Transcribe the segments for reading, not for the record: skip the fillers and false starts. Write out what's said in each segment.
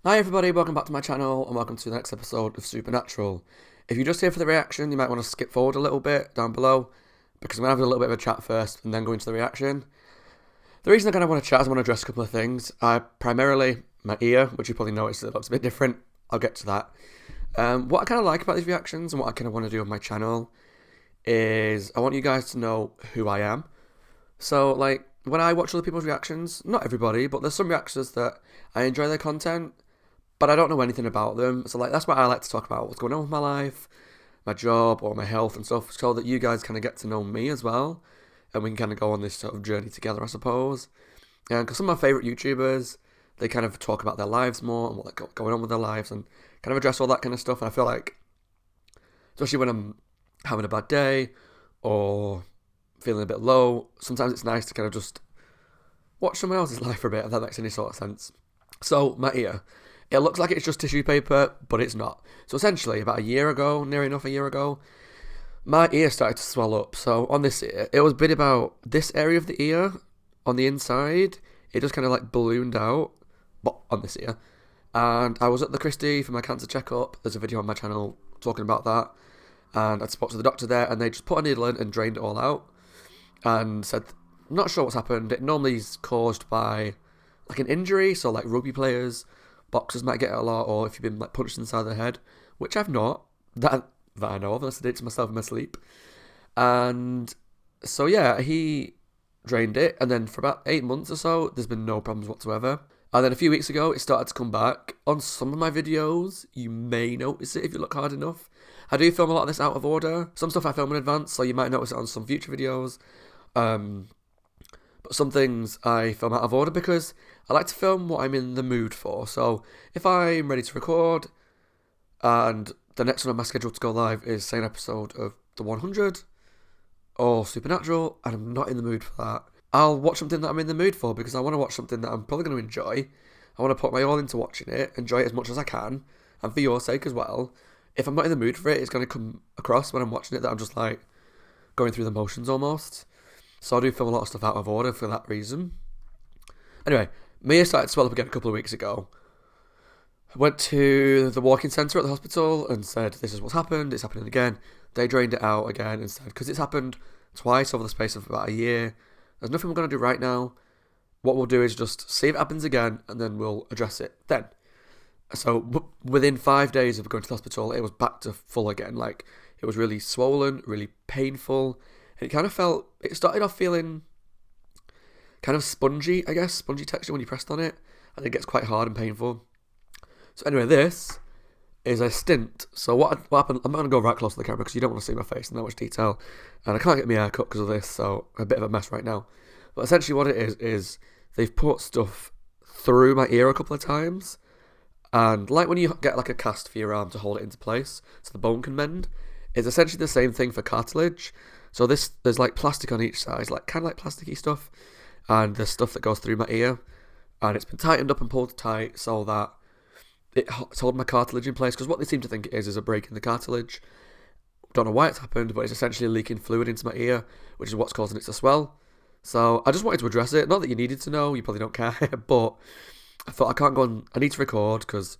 Hi everybody, welcome back to my channel and welcome to the next episode of Supernatural. If you're just here for the reaction, you might want to skip forward a little bit down below because I'm going to have a little bit of a chat first and then go into the reaction. The reason I kind of want to chat is I want to address a couple of things. Primarily my ear, which you probably noticed it looks a bit different. I'll get to that. What I kind of like about these reactions and what I kind of want to do on my channel is I want you guys to know who I am. So like when I watch other people's reactions, not everybody, but there's some reactors that I enjoy their content, but I don't know anything about them. So like that's why I like to talk about what's going on with my life, my job, or my health and stuff, so that you guys kind of get to know me as well, and we can kind of go on this sort of journey together, I suppose. And because some of my favorite YouTubers, they kind of talk about their lives more and what's going on with their lives and kind of address all that kind of stuff. And I feel like, especially when I'm having a bad day or feeling a bit low, sometimes it's nice to kind of just watch someone else's life for a bit, if that makes any sort of sense. So my ear. It looks like it's just tissue paper, but it's not. So essentially, about a year ago, near enough a year ago, my ear started to swell up. So on this ear, it was a bit about this area of the ear on the inside. It just kind of like ballooned out, but on this ear. And I was at the Christie for my cancer checkup. There's a video on my channel talking about that. And I spoke to the doctor there, and they just put a needle in and drained it all out. And said, not sure what's happened. It normally is caused by like an injury, so like rugby players, boxers might get it a lot, or if you've been like punched inside the head, which I've not, that I know of, unless I did it to myself in my sleep. And so yeah, he drained it, and then for about 8 months or so, there's been no problems whatsoever. And then a few weeks ago, it started to come back. On some of my videos, you may notice it if you look hard enough. I do film a lot of this out of order. Some stuff I film in advance, so you might notice it on some future videos. But some things I film out of order because I like to film what I'm in the mood for. So if I'm ready to record and the next one on my schedule to go live is, say, an episode of The 100 or Supernatural, and I'm not in the mood for that, I'll watch something that I'm in the mood for because I want to watch something that I'm probably going to enjoy. I want to put my all into watching it, enjoy it as much as I can, and for your sake as well. If I'm not in the mood for it, it's going to come across when I'm watching it that I'm just like going through the motions almost. So I do film a lot of stuff out of order for that reason. Anyway, my ear started to swell up again a couple of weeks ago. I went to the walk-in centre at the hospital and said, this is what's happened, it's happening again. They drained it out again and said, because it's happened twice over the space of about a year, there's nothing we're going to do right now. What we'll do is just see if it happens again and then we'll address it then. So within 5 days of going to the hospital, it was back to full again. Like, it was really swollen, really painful. And it kind of felt, it started off feeling kind of spongy, I guess, spongy texture when you pressed on it. And it gets quite hard and painful. So anyway, this is a stint. So what happened, I'm not going to go right close to the camera because you don't want to see my face in that much detail. And I can't get my hair cut because of this, so I'm a bit of a mess right now. But essentially what it is they've put stuff through my ear a couple of times. And like when you get like a cast for your arm to hold it into place so the bone can mend, it's essentially the same thing for cartilage. So there's like plastic on each side, like kind of like plasticky stuff, and there's stuff that goes through my ear, and it's been tightened up and pulled tight so that it's holding my cartilage in place. Because what they seem to think it is a break in the cartilage. Don't know why it's happened, but it's essentially leaking fluid into my ear, which is what's causing it to swell. So I just wanted to address it. Not that you needed to know, you probably don't care, but I thought I can't go on. I need to record because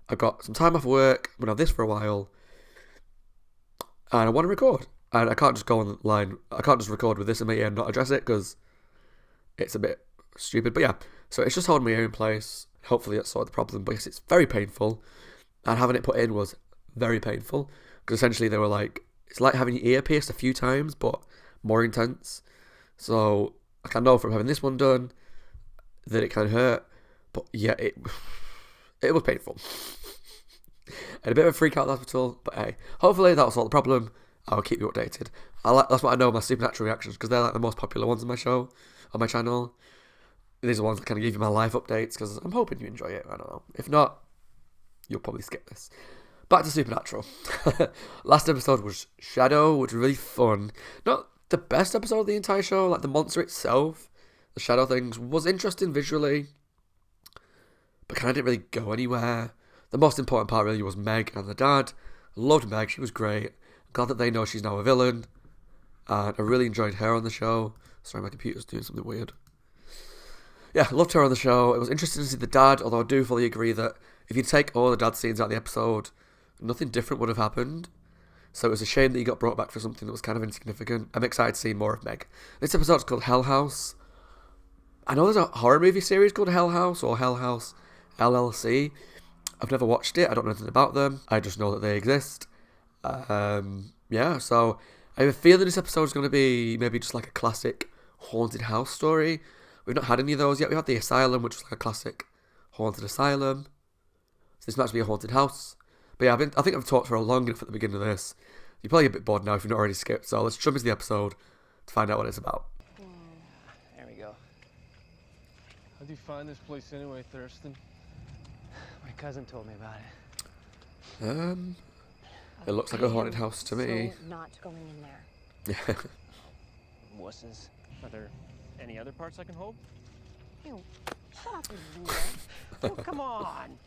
I've got some time off work. I'm gonna have this for a while, and I want to record. And I can't just go online. I can't just record with this in my ear and not address it because it's a bit stupid. But yeah, so it's just holding my ear in place. Hopefully that's sorted the problem. But yes, it's very painful. And having it put in was very painful. Because essentially they were like, it's like having your ear pierced a few times, but more intense. So I know from having this one done that it can hurt. But yeah, it was painful. And a bit of a freak out at the hospital. But hey, hopefully that'll solve the problem. I'll keep you updated. That's what I know of my Supernatural reactions because they're like the most popular ones on my show, on my channel. These are ones that kind of give you my life updates because I'm hoping you enjoy it. I don't know. If not, you'll probably skip this. Back to Supernatural. Last episode was Shadow, which was really fun. Not the best episode of the entire show. Like the monster itself, the shadow things was interesting visually, but kind of didn't really go anywhere. The most important part really was Meg and the dad. I loved Meg. She was great. Glad that they know she's now a villain, and I really enjoyed her on the show. Sorry, my computer's doing something weird. Yeah, loved her on the show. It was interesting to see the dad, although I do fully agree that if you take all the dad scenes out of the episode, nothing different would have happened. So it was a shame that he got brought back for something that was kind of insignificant. I'm excited to see more of Meg. This episode's called Hell House. I know there's a horror movie series called Hell House or Hell House LLC. I've never watched it. I don't know anything about them. I just know that they exist. Yeah, so I have a feeling this episode is going to be maybe just like a classic haunted house story. We've not had any of those yet. We had The Asylum, which was like a classic haunted asylum. So this might be a haunted house. But yeah, I think I've talked for long enough at the beginning of this. You're probably a bit bored now if you've not already skipped. So let's jump into the episode to find out what it's about. There we go. How'd you find this place anyway, Thurston? My cousin told me about it. It looks like a haunted house to me. So not going in there. Yeah. Wusses. Are there any other parts I can hold? Ew. Shut up, you loser. Oh, come on.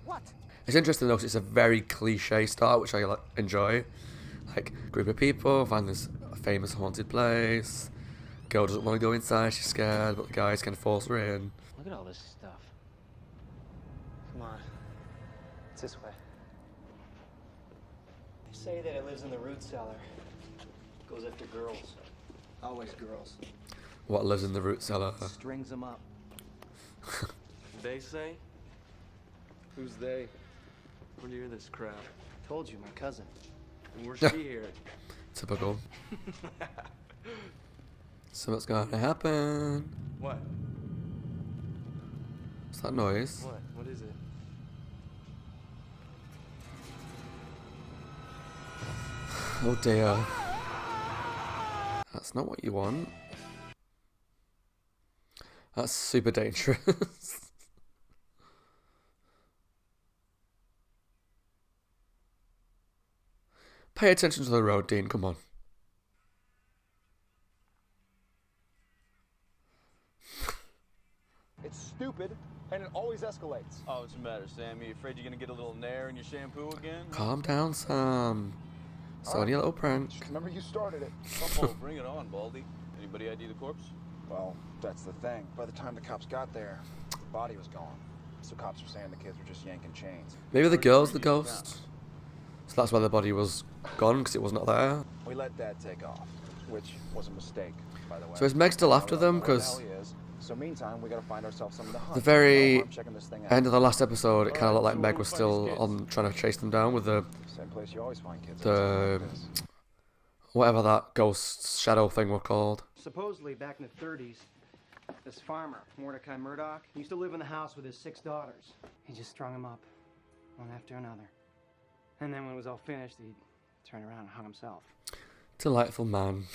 What? It's interesting though, 'cause it's a very cliche start, which I enjoy. Like, group of people find this famous haunted place. Girl doesn't want to go inside, she's scared, but the guys kind of force her in. Look at all this stuff. Come on. It's this way. They say that it lives in the root cellar. Goes after girls. Always girls. What lives in the root cellar? Strings them up. They say? Who's they? Where'd you hear this crap? Told you, my cousin. And where's she here? Typical. So what's going to happen? What? What's that noise? What? What is it? Oh dear. That's not what you want. That's super dangerous. Pay attention to the road, Dean, come on. It's stupid, and it always escalates. Oh, what's the matter, Sam? You afraid you're gonna get a little nair in your shampoo again? Calm down, Sam. It's only a little prank. Remember, you started it. Oh, bring it on, Baldy. Anybody ID the corpse? Well, that's the thing. By the time the cops got there, the body was gone. So cops were saying the kids were just yanking chains. Maybe the girl's the ghost. So that's why the body was gone, because it was not there. We let Dad take off, which was a mistake, by the way. So is Meg still after them? Because So meantime, we gotta find ourselves something to hunt. the very Meanwhile, I'm checking this thing out. end of the last episode, it kind of looked like Meg was still on trying to chase them down with the Same place you always find kids. the whatever that ghost shadow thing were called. Supposedly, back in the 30s, this farmer, Mordecai Murdoch, used to live in the house with his 6 daughters. He just strung them up, one after another. And then when it was all finished, he'd turn around and hung himself. Delightful man.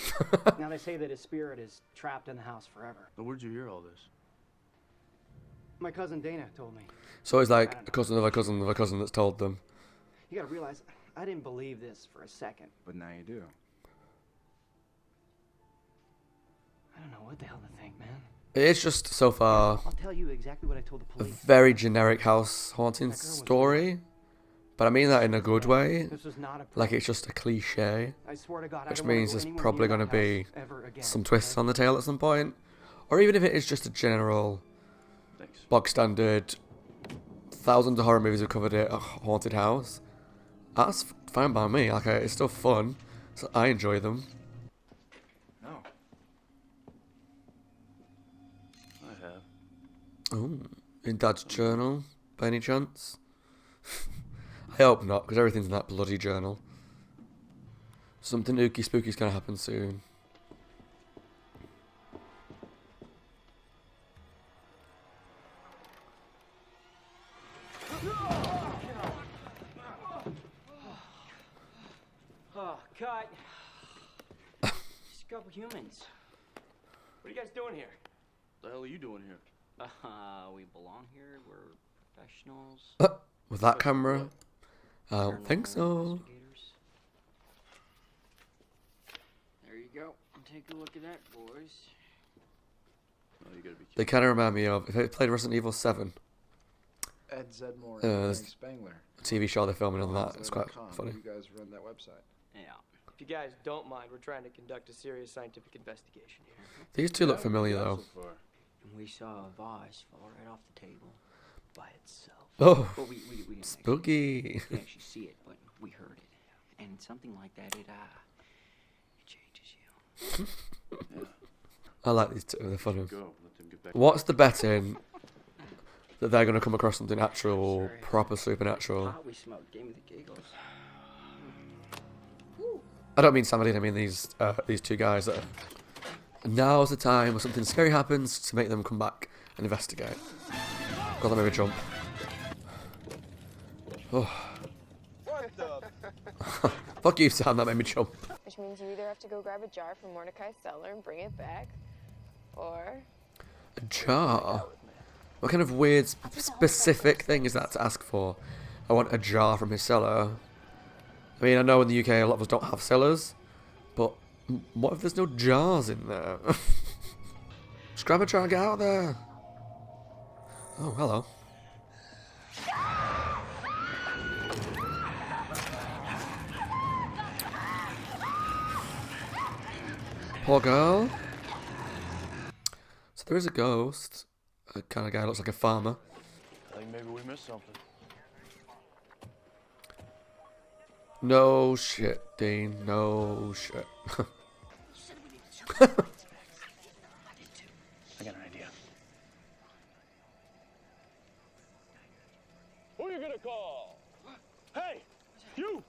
Now they say that his spirit is trapped in the house forever. But where'd you hear all this? My cousin Dana told me. So it's like a cousin of a cousin of a cousin that's told them. You gotta realize, I didn't believe this for a second. But now you do. I don't know what the hell to think, man. It is just so far I'll tell you exactly what I told the a police. very generic house haunting story, but I mean that in a good way. This was not a Like it's just a cliche, I swear to God, I which don't wanna means go there's anywhere probably near going to that be house ever again, some twists okay? on the tail at some point, or even if it is just a general Thanks. bog standard. Thousands of horror movies have covered it. A haunted house. That's fine by me. Like it's still fun, so I enjoy them. No. I have. Oh, in Dad's journal, by any chance? I hope not, because everything's in that bloody journal. Something ooky spooky's gonna happen soon. Oh, cut. Just a couple humans. What are you guys doing here? What the hell are you doing here? We belong here. We're professionals. With that camera? I don't think so. Investigators. There you go. Take a look at that, boys. Oh, you gotta be They kind of remind me of, if I played Resident Evil 7, Ed Zedmore and there's Frank Spangler. a TV show they're filming on that. It's quite Zedmore.com. funny. You guys run that website. Yeah. If you guys don't mind, we're trying to conduct a serious scientific investigation here. These two look familiar though. and we saw a vase fall right off the table by itself. Oh, Well, we didn't spooky. actually, actually see it, but we heard it. And something like that, it changes you. I like these two. They're funny. Go. Let them get back. What's the betting that they're going to come across something actual, proper supernatural? We smoked. Gave me the giggles. I don't mean somebody. I mean these two guys. That are, now's the time when something scary happens to make them come back and investigate. God, that made me jump. Oh. What the? Fuck you, Sam. That made me jump. Which means you either have to go grab a jar from Mordecai's cellar and bring it back, or... A jar? What kind of weird, specific thing is that to ask for? I want a jar from his cellar. I mean, I know in the UK a lot of us don't have cellars, but what if there's no jars in there? Just grab a jar and get out of there. Oh, hello. Poor girl. So there is a ghost. A kind of guy who looks like a farmer. I think maybe we missed something. No shit, Dean. No shit. I got an idea. Who are you gonna call? Hey, you!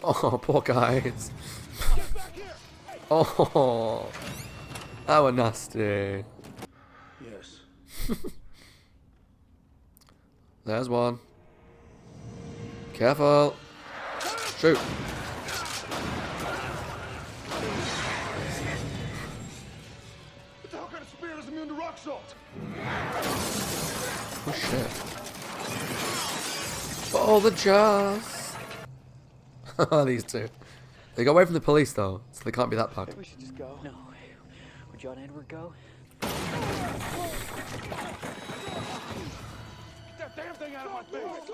Oh, poor guys. Oh, that was nasty. Yes. There's one. Careful. Shoot. What the hell kind of spear is immune to rock salt? Oh shit. Oh, the jars. These two. They got away from the police though, so they can't be that bad. We should just go. No. Would John Edward go? Get that damn thing out of my face!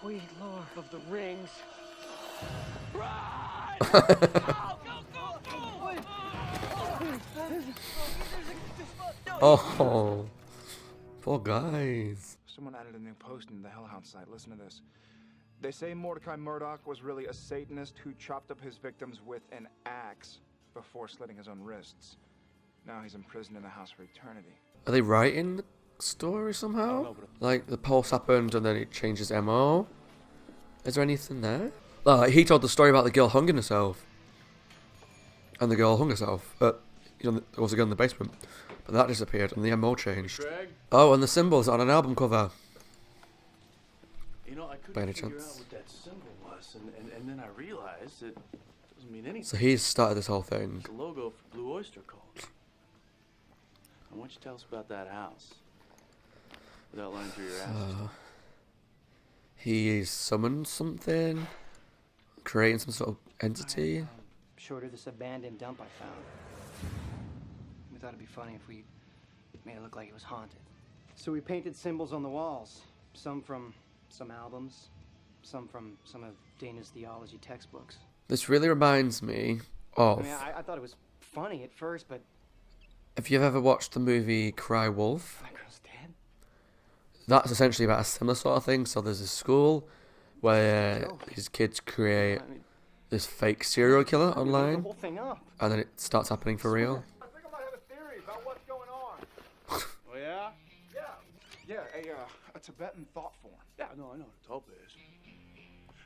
Sweet Lord of the Rings. Oh, poor guys. Someone added a new post into the Hellhound site. Listen to this. They say Mordecai Murdoch was really a Satanist who chopped up his victims with an axe before slitting his own wrists. Now he's imprisoned in the house for eternity. Are they writing the story somehow? Like the pulse happened and then it changes MO? Is there anything there? Like he told the story about the girl hanging herself. And the girl hung herself. There was a girl in the basement. But that disappeared and the MO changed. Craig? Oh, and the symbol's on an album cover. You know, I By any couldn't figure out chance? what that symbol was, and then I realized it doesn't mean anything. So he's started this whole thing. It's the logo for Blue Oyster Cult. Now, why don't you tell us about that house? Without lying through your ass. He summoned something, creating some sort of entity. Short of this abandoned dump I found. We thought it'd be funny if we made it look like it was haunted. So we painted symbols on the walls. Some from some albums, some from some of Dana's theology textbooks. This really reminds me of. I mean, I thought it was funny at first, but Have you ever watched the movie Cry Wolf? that girl's dead. That's essentially about a similar sort of thing. So there's a school where these kids create I mean, this fake serial killer we blew the online, whole thing up. and then it starts happening for real. I think I might have a theory about what's going on. Oh yeah? Yeah, a Tibetan thought form. Yeah, no, I know what a tulpa is.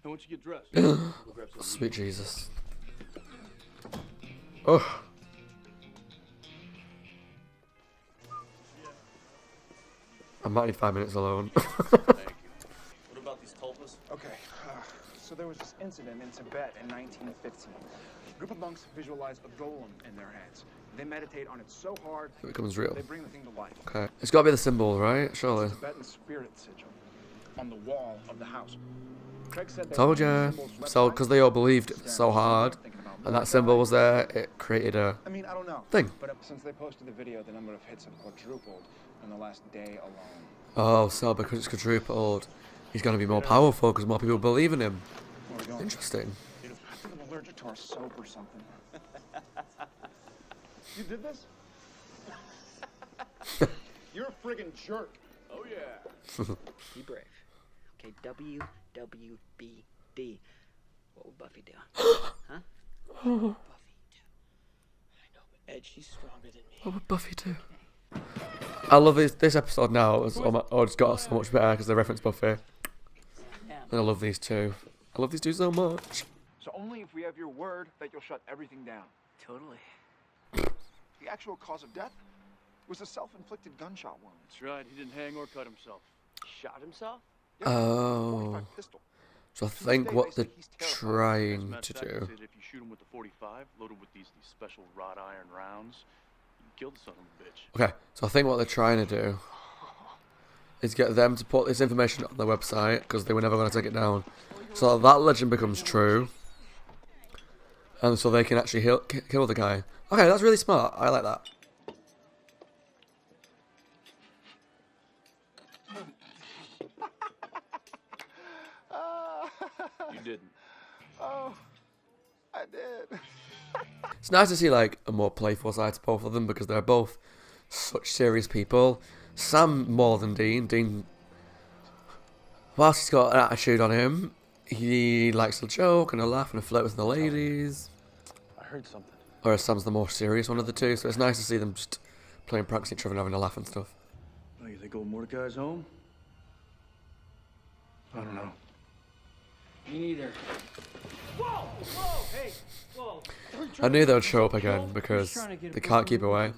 And once you get dressed, we'll grab some Sweet Jesus. Oh. I might need 5 minutes alone. Thank you. What about these tulpas? Okay, so there was this incident in Tibet in 1915. A group of monks visualized a golem in their heads. They meditate on it so hard, It becomes real. they bring the thing to life. Okay. It's got to be the symbol, right? Surely. Tibetan spirit sigil on the wall of the house. Craig said Told ya. So, because they all believed it so hard, and that symbol was there, it created a I mean, I don't know. thing. But since they posted the video, the number of hits have quadrupled in the last day alone. Oh, so because it's quadrupled, he's going to be more powerful because more people believe in him. Where are we going? Interesting. I think I'm allergic to our soap or something. You did this? You're a friggin' jerk. Oh, yeah. Be brave. Okay, WWBD. What would Buffy do? Huh? Buffy do. I know, but Ed, she's stronger than me. What would Buffy do? I love this episode now. It's got so much better because they reference Buffy. And I love these two. I love these two so much. So only if we have your word that you'll shut everything down. Totally. The actual cause of death was a self-inflicted gunshot wound. That's right. He didn't hang or cut himself. Shot himself? Oh. 45 pistol. So I think what they're He's terrified. As a trying matter to of fact, do. they said if you shoot him with the 45, loaded with these special wrought iron rounds, you can kill the son of a bitch. Okay, so I think what they're trying to do is get them to put this information on their website because they were never going to take it down. So that legend becomes true. And so they can actually kill the guy. Okay, that's really smart. I like that. You didn't. Oh, I did. It's nice to see like a more playful side to both of them because they're both such serious people. Sam more than Dean. Dean, whilst he's got an attitude on him, he likes to joke and a laugh and a flirt with the ladies. I heard something. Whereas Sam's the more serious one of the two, so it's nice to see them just playing pranks at each other and having a laugh and stuff. Oh, you think old Mordecai's home? I don't know. Me neither. I knew they would show up again because they can't keep away.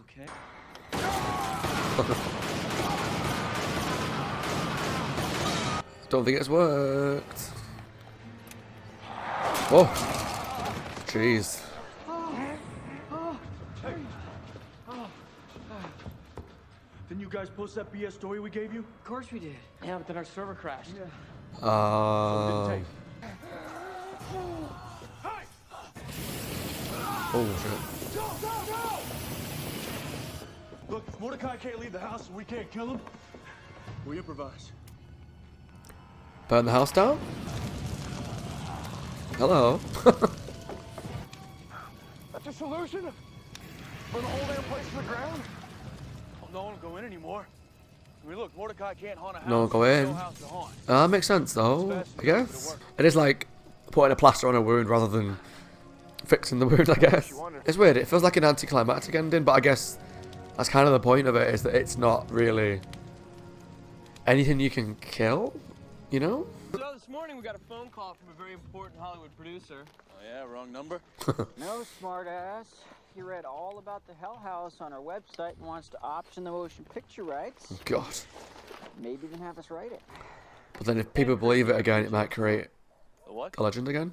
Don't think it's worked. Oh, jeez. Didn't you guys post that BS story we gave you? Of course we did. Yeah, but then our server crashed. Oh shit. Look, if Mordecai can't leave the house and we can't kill him, we improvise. Burn the house down? Hello. That's a solution? Burn the whole damn place to the ground? Oh, no one will go in anymore. I mean, look, Mordecai can't haunt a house. No one go There's in. No house to haunt. That makes sense though, I guess. It is like putting a plaster on a wound rather than fixing the wound, I guess. It's weird, it feels like an anticlimactic ending, but I guess that's kind of the point of it, is that it's not really anything you can kill, you know? So this morning we got a phone call from a very important Hollywood producer. Oh, yeah? Wrong number? No, smartass. He read all about the Hell House on our website and wants to option the motion picture rights. God. Maybe even have us write it. But then if people believe it again, it might create A what? a legend again.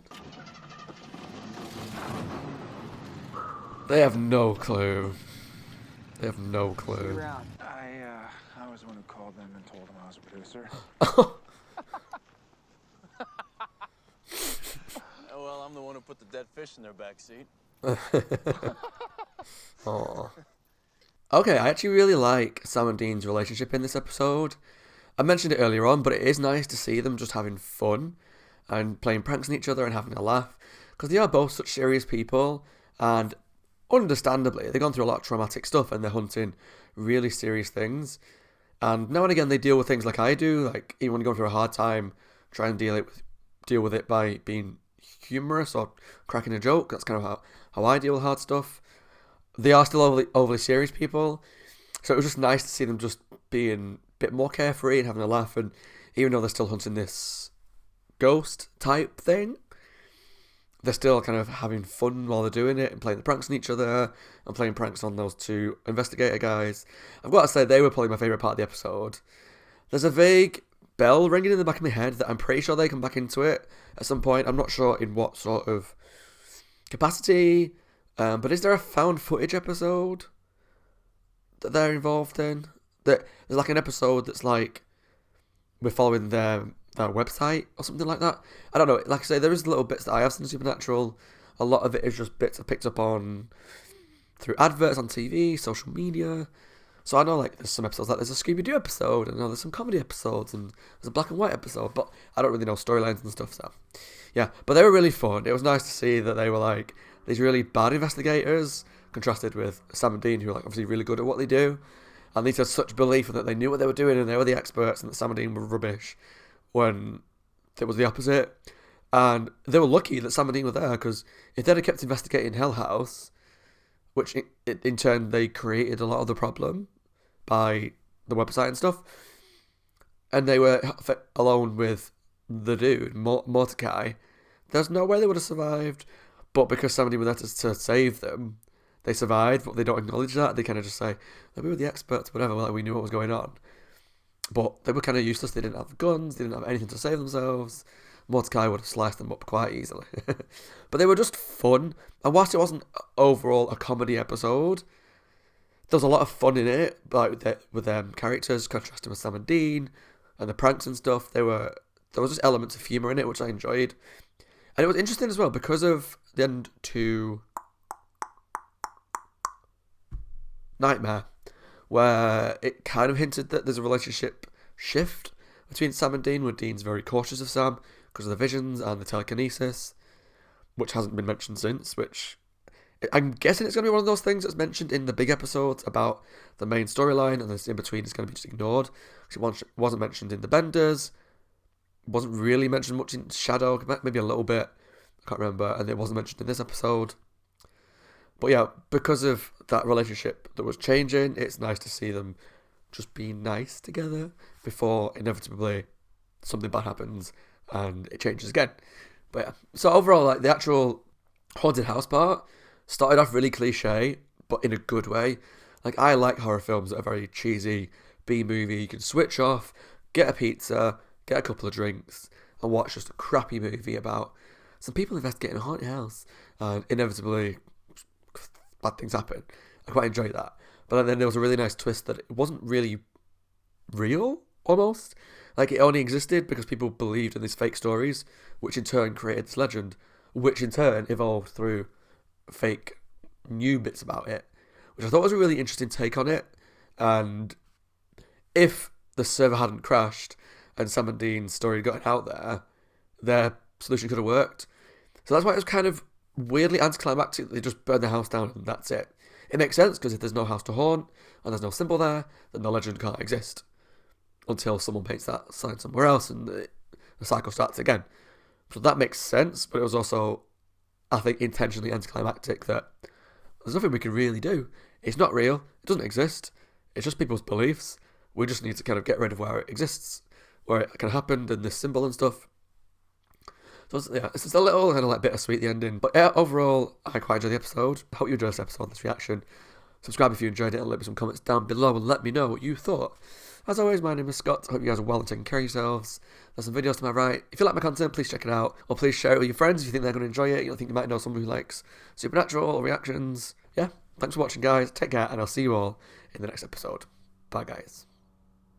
They have no clue. They have no See you clue. around. I was the one who called them and told them I was a producer. Oh, well, I'm the one who put the dead fish in their back seat. Aww. Okay, I actually really like Sam and Dean's relationship in this episode. I mentioned it earlier on, but it is nice to see them just having fun and playing pranks on each other and having a laugh, because they are both such serious people, and understandably, they've gone through a lot of traumatic stuff and they're hunting really serious things. And now and again, they deal with things like I do, like even when you're going through a hard time, try and deal with it by being humorous or cracking a joke. That's kind of how I deal with hard stuff. They are still overly serious people, so it was just nice to see them just being a bit more carefree and having a laugh. And even though they're still hunting this ghost type thing, they're still kind of having fun while they're doing it and playing the pranks on each other and playing pranks on those two investigator guys. I've got to say, they were probably my favourite part of the episode. There's a vague bell ringing in the back of my head that I'm pretty sure they come back into it at some point. I'm not sure in what sort of capacity, but is there a found footage episode that they're involved in? There's like an episode that's like we're following their website or something like that. I don't know. Like I say, there is little bits that I have seen Supernatural. A lot of it is just bits I picked up on through adverts on TV, social media. So I know like there's some episodes, like there's a Scooby-Doo episode, and I know there's some comedy episodes, and there's a black and white episode, but I don't really know storylines and stuff, so yeah. But they were really fun. It was nice to see that they were like these really bad investigators contrasted with Sam and Dean, who are like obviously really good at what they do, and they had such belief that they knew what they were doing and they were the experts, and that Sam and Dean were rubbish when it was the opposite. And they were lucky that Sam and Dean were there, because if they'd have kept investigating Hell House, which in turn they created a lot of the problem by the website and stuff, and they were alone with the dude, Mordecai, there's no way they would have survived. But because somebody was there to save them, they survived, but they don't acknowledge that. They kind of just say, oh, we were the experts, whatever, like, we knew what was going on. But they were kind of useless. They didn't have guns, they didn't have anything to save themselves. Mordecai would have sliced them up quite easily. But they were just fun. And whilst it wasn't overall a comedy episode, there was a lot of fun in it, like with them characters, contrasting with Sam and Dean, and the pranks and stuff. There was just elements of humour in it, which I enjoyed. And it was interesting as well, because of the end to Nightmare, where it kind of hinted that there's a relationship shift between Sam and Dean, where Dean's very cautious of Sam because of the visions and the telekinesis, which hasn't been mentioned since, which I'm guessing it's going to be one of those things that's mentioned in the big episodes about the main storyline, and this in between is going to be just ignored, because it wasn't mentioned in the Benders, wasn't really mentioned much in Shadow, maybe a little bit, I can't remember, and it wasn't mentioned in this episode. But yeah, because of that relationship that was changing, it's nice to see them just be nice together before inevitably something bad happens and it changes again. But yeah, so overall, like, the actual haunted house part started off really cliche, but in a good way. Like, I like horror films that are very cheesy, B-movie. You can switch off, get a pizza, get a couple of drinks, and watch just a crappy movie about some people investigating a haunted house, and inevitably bad things happen. I quite enjoyed that. But then there was a really nice twist that it wasn't really real, almost. Like, it only existed because people believed in these fake stories, which in turn created this legend, which in turn evolved through fake new bits about it, which I thought was a really interesting take on it. And if the server hadn't crashed and Sam and Dean's story got out there, their solution could have worked. So that's why it was kind of weirdly anticlimactic that they just burned the house down and that's it. It makes sense, because if there's no house to haunt and there's no symbol there, then the legend can't exist until someone paints that sign somewhere else and the cycle starts again. So that makes sense, but it was also, I think, intentionally anticlimactic that there's nothing we can really do. It's not real, it doesn't exist, it's just people's beliefs. We just need to kind of get rid of where it exists, where it can happen, and this symbol and stuff. So yeah, it's just a little kind of like bittersweet, the ending. But yeah, overall, I quite enjoyed the episode. I hope you enjoyed this episode, this reaction. Subscribe if you enjoyed it, and leave me some comments down below and let me know what you thought. As always, my name is Scott. I hope you guys are well and taking care of yourselves. There's some videos to my right. If you like my content, please check it out. Or please share it with your friends if you think they're going to enjoy it. You think you might know someone who likes Supernatural or reactions. Yeah, thanks for watching, guys. Take care, and I'll see you all in the next episode. Bye, guys.